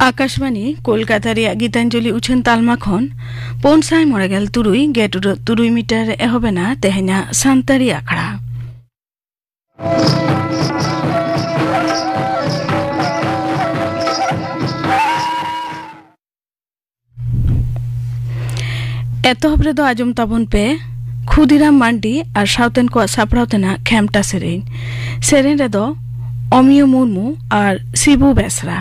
आकाशवाणी कोलकाता रेया गीतांजलि उछन तालमा खन पोनसाई मोरेगेल तुरुई गेटुर तुरुई मीटर एहोबेना तेहना सांतारी आखड़ा एतोहब रेदो आजम ताबन पे खुदीराम मांडी और साउतेन को सापड़ावतेना खेमटा सेरेन रेदो अमियो मुर्मू और शिबू बेसरा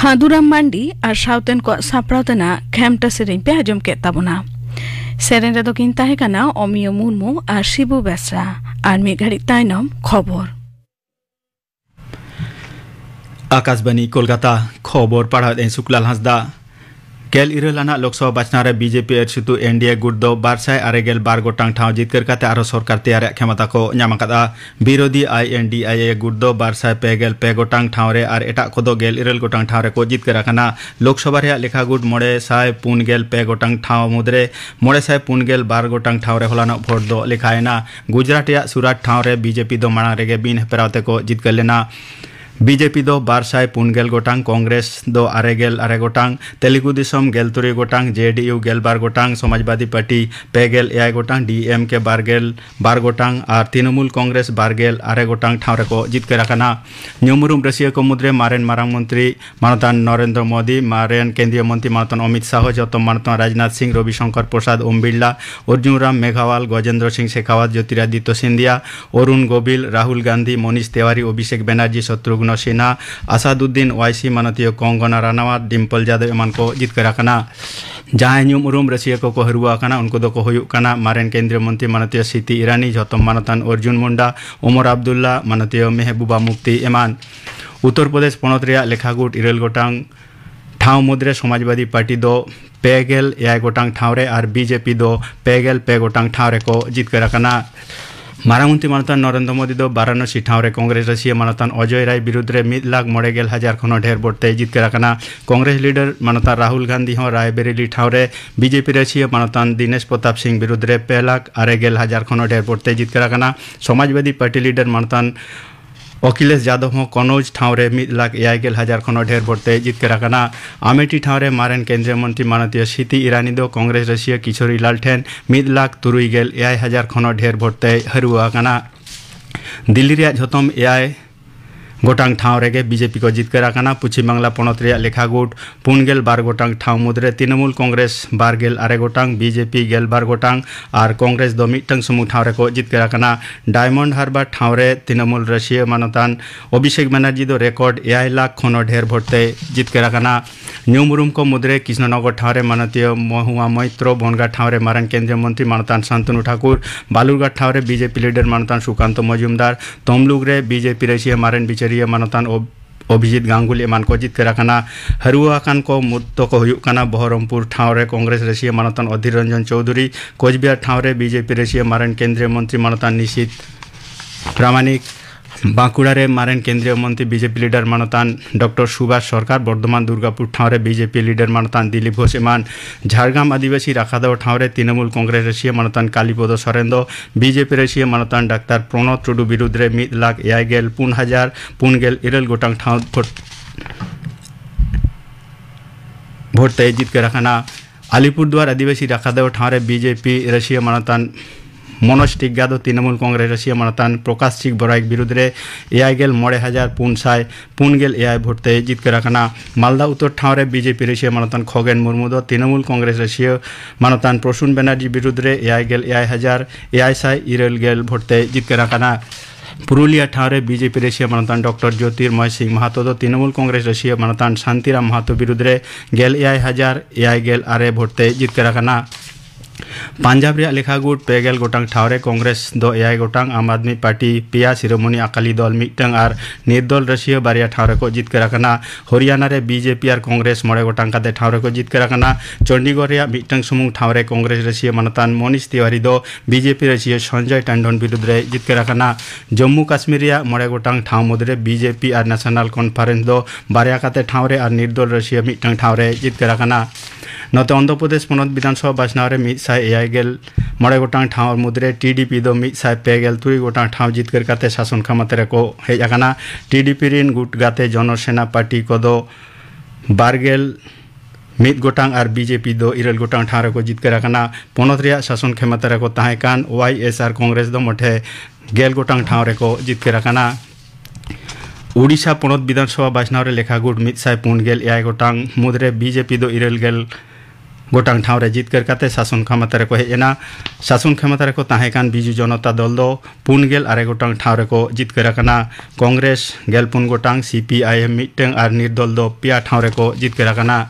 खादुराम मांडी और साउतेन को सापड़ावतेना खेमटा सेरेन पे आजम के ताबुना सेरेन रेदो किन ताहेकाना अमियो मुर्मू और शिबू बेसरा और मेघाड़ी ताइनम खबर आकाशवाणी कोलकाता खबर पढ़ा शुक्लाल हांसदा गेल इरलाना लोकसभा बाचनारे बीजेपी एरसुतु एनडीए गुट दो बारसाय आरेगेल बार गोटांग ठाव जितकर काते आरो सरकार तैयार क्षमता को नामाकादा विरोधी आईएनडीआईए गुट दो बारसाय पेगेल पे गोटांग ठाव रे आर एटा कोदो गेल इरल गोटांग ठाव रे को जितकर आकाना लोकसभा रे लेखा गुट मोड़े साय पुन गेल पे गोटांग ठाव मुद्रे मोड़े साय पुन गेल बार गोटांग ठाव रे होलाना भोट दो लेखायना गुजरात या सूरत ठाव रे बीजेपी दो मांग रेगे बिन हेपरावते को जितकर लेना बीजेपी दो बारसाय पुनगेल गोटांग कांग्रेस दो आरेगेल आरे गोटांग तेलुगु दिसम गेलतुरी गोटांग जेडीयू गेलबार गोटांग समाजवादी पार्टी पेगेल एआई गोटांग डीएम के बारगेल बार गोटांग और तृणमूल कांग्रेस बारगेल आरे गोटांग ठाव रेको जितकर आकाना न्यूमुरुम रशिया को मुद्रे मारेन मारांग मंत्री मानतान नरेंद्र मोदी मारेन केंद्रीय मंत्री मानतान अमित शाह जतम मानतान राजनाथ सिंह रविशंकर प्रसाद ओम बिरला अर्जुन राम मेघवाल गजेंद्र सिंह शेखावत ज्योतिरादित्य सिंधिया अरुण गोविल राहुल गांधी मनीष तिवारी अभिषेक बनर्जी शत्रुघ्न सिन्हा आसादुद्दीन ओवाइसी मानतीय कंगना रानावत डिम्पल यादव एमान को जितकर आकाना जहां न्यूमुरुम रशिया को हरुआ आकाना उनको दो को हुयुक काना मारेन केंद्रीय मंत्री मानतीय सिटी ईरानी जतम मानतान अर्जुन मुंडा उमर अब्दुल्ला मानतीय मेहबूबा मुफ्ती एमान उत्तर प्रदेश पनत रेया लेखागुट इरेल गोटांग ठाव मुद्रे समाजवादी पार्टी दो पेगेल एआई गोटांग ठावरे और बीजेपी दो पेगेल पे गोटांग ठावरे को जितकर आकाना मारामंत्री मानतान नरेंद्र मोदी दो वाराणसी ठावरे कांग्रेस रशिया मानतान अजय राय विरुद्ध 1,40,000 खन ढेर बोटते जितकर आकाना कांग्रेस लीडर मानतान राहुल गांधी हो रायबरेली ठावरे बीजेपी रशिया मानतान दिनेश प्रताप सिंह विरुद्ध 2,40,000 खन ढेर बोटते जितकर आकाना समाजवादी पार्टी लीडर मानतान अखिलेश यादव हो कनौज ठावरे 1,41,000 खन ढेर बोटते जितकर आकाना आमेठी ठावरे मारेन केंद्रीय मंत्री मानतीय सिटी ईरानी दो कांग्रेस रशिया किशोरी लाल ठेन 1,63,000 खन ढेर बोटते हरुआ आकाना दिल्ली रे झतम एआई गोटांग ठाव रेगे बीजेपी को जितकर आकाना पश्चिम बांगला पनत रेया लेखागुट पुनगेल बार गोटांग ठाव मुद्रे तृणमूल कांग्रेस बारगेल आरे गोटांग बीजेपी गेल बार गोटांग और कांग्रेस दो मिटंग सुमुंग ठाव रेको जितकर आकाना डायमंड हार्बर ठाव रे तृणमूल रशिया मानतान अभिषेक बनर्जी दो रेकर्ड 1 लाख खन ढेर भोटते जितकर आकाना न्यूमुरुम को मुद्रे कृष्णनगर ठाव रे मानतीय महुआ मैत्र बनगाड़ ठाव रे मारन केंद्रीय मंत्री मानतान शांतनु ठाकुर बालुरघाट ठाव रे बीजेपी लीडर मानतान सुकांत मजुमदार तमलुक रे बीजेपी रशिया मारन बिचारी मानतान अभिजीत गांगुली एमान को जितकर आकाना हरुआ आकान को मुद्दो को हुयुक काना बहरमपुर ठाव रे कांग्रेस रशिया मानतान अधीर रंजन चौधरी कोचबिहार ठाव रे बीजेपी रशिया मारन केंद्रीय मंत्री मानतान निशित प्रामाणिक बांकुड़ा रे मारेन केंद्रीय मंत्री बीजेपी लीडर मानतान डॉक्टर सुभाष सरकार बर्धमान दुर्गापुर ठाव रे बीजेपी लीडर मानतान दिलीप घोष एमान झारग्राम आदिवासी राखादाव ठाव रे तृणमूल कांग्रेस रशिया मानतान कालीपद सरेंद्र बीजेपी रशिया मानतान डाक्तार प्रणव टुडू विरुद्ध 1,41,000 गोटांग ठाव भोटते जितकर आकाना अलीपुरद्वार आदिवासी राखादाव ठाव रे बीजेपी रशिया मानतान मनोज टिग्गा दो तृणमूल कांग्रेस रशिया मानतान प्रकाश सिंह बराइक विरुद्ध 1,43,450 भोटते जितकर आकाना मालदा उत्तर ठाव रे बीजेपी रशिया मानतान खगेन मुर्मू दो तृणमूल कांग्रेस रशिया मानतान प्रसून बनर्जी विरुद्ध 1,41,000 भोटते जितकर आकाना पुरुलिया ठाव रे बीजेपी रशिया मानतान डॉक्टर ज्योतिर्मय सिंह महातो दो तृणमूल कांग्रेस रशिया मानतान शांतिराम महातो विरुद्ध 1,41,000 भोटते जितकर आकाना पंजाब रे लेखागुट पेगेल गोटांग ठाव रे कांग्रेस दो 1 गोटांग आम आदमी पार्टी पिया शिरोमणि अकाली दल मिटंग और निर्दल रशिया बारिया ठाव रे को जितकर आकाना हरियाणा रे बीजेपी और कांग्रेस 9 गोटांग काते ठाव रे को जितकर आकाना चंडीगढ़ रे मिटंग सुमुंग ठाव रे कांग्रेस रशिया मानतान मनीष तिवारी दो बीजेपी रशिया संजय टंडन विरुद्ध जितकर आकाना जम्मू काश्मीर रे 9 गोटांग ठाव मुद्रे बीजेपी और नेशनल कॉन्फ्रेंस दो बारिया काते ठाव रे और निर्दल रशिया मिटंग ठाव रे जितकर आकाना नते आंध्र प्रदेश पनत विधानसभा बाछनाव रे 1,109 गोटांग ठाव मुद्रे टीडीपी दो 1,163 गोटांग ठाव जितकर काते शासन क्षमता रे को हेज आकाना टीडीपी रिन गुट गाते जनसेना पार्टी को दो 12 गोटांग और बीजेपी दो 9 गोटांग ठाव रे को जितकर आकाना पनत रेया शासन क्षमता रे को ताहेकान वाईएसआर कांग्रेस दो मोठे 11 गोटांग ठाव रे को जितकर आकाना उड़ीसा पनत विधानसभा बाछनाव रे लेखागुट 151 गोटांग मुद्रे बीजेपी दो 9 गोटांग ठाव रे जितकर काते शासन क्षमता रे को हेजना शासन क्षमता रे को ताहेकान बिजू जनता दल दो 9 गोटांग ठाव रे को जितकर आकाना कांग्रेस 9 गोटांग सीपीआईएम मिटंग और निर्दल दो 5 ठाव रे को जितकर आकाना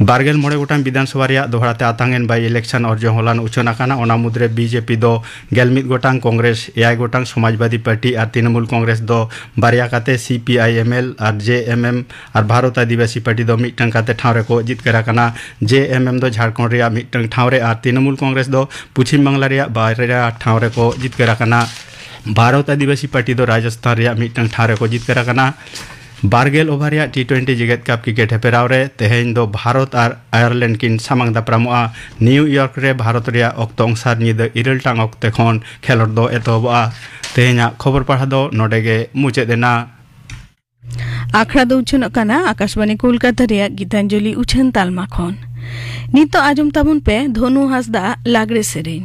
9 गोटांग विधानसभा रे दोहराते आतांगेन बाई इलेक्शन अर्जो होलान उछन आकाना ओना मुद्रे बीजेपी दो 11 गोटांग कांग्रेस 1 गोटांग समाजवादी पार्टी और तृणमूल कांग्रेस दो बारिया काते सीपीआईएमएल और जेएमएम और भारत आदिवासी पार्टी दो मिटंग काते ठाव रे को जितकर आकाना जेएमएम दो झारखंड रे मिटंग ठाव रे और तृणमूल कांग्रेस दो पश्चिम बांगला रे बारिया ठाव रे को जितकर आकाना भारत आदिवासी पार्टी दो राजस्थान रे मिटंग ठाव रे को जितकर आकाना बारगेल ओभार T20 जिगत कप क्रिकेट हेपेराव रे तेहेन दो भारत और आयरलैंड किन सामांग दाप्रामुआ न्यूयॉर्क रे भारत रे ऑक्तो अंसार निद इरल टांग ऑक्ते खन खेलोड दो एतोबा तेहेना खबर पढ़ा दो नोडेगे मुचे देना आखड़ा दो उछन काना आकाशवाणी कोलकाता रे गीतांजलि उछन तालमा खन नितो आजम ताबुन पे धनु हासदा लागरे सेरेन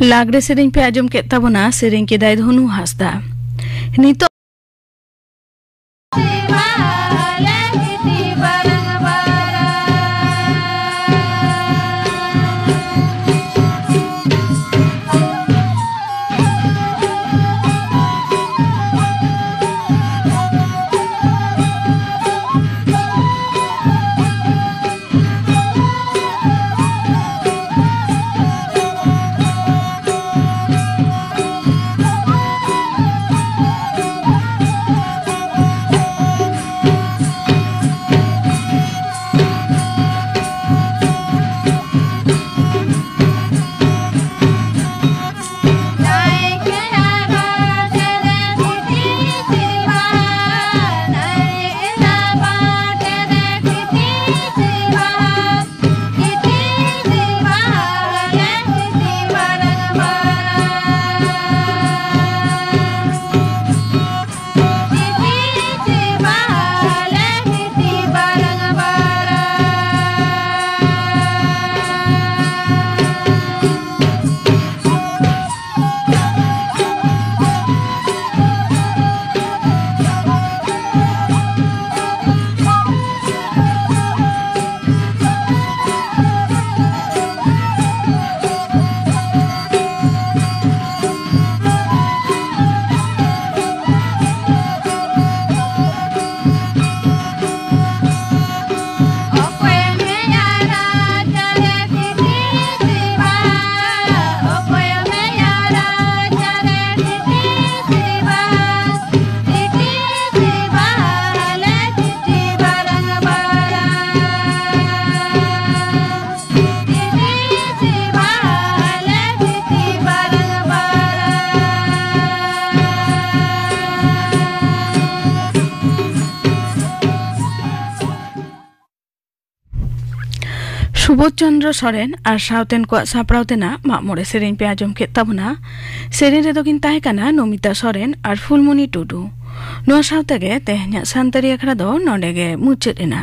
लागरे सेरें पे आजम के तबना सेरें के दाय धनु हासदा नितो सुबोध चंद्र सोरेन और साउतेन को सापड़ावतेना मागमोड़े सेरेन पे आजम के तबना सेरेन रेदो किन ताहेकाना नमिता सोरेन और फुलमणि टुडू नोआ साउतेगे तेहन्या सानतारी आखड़ा दो नोडेगे मुचाद एना।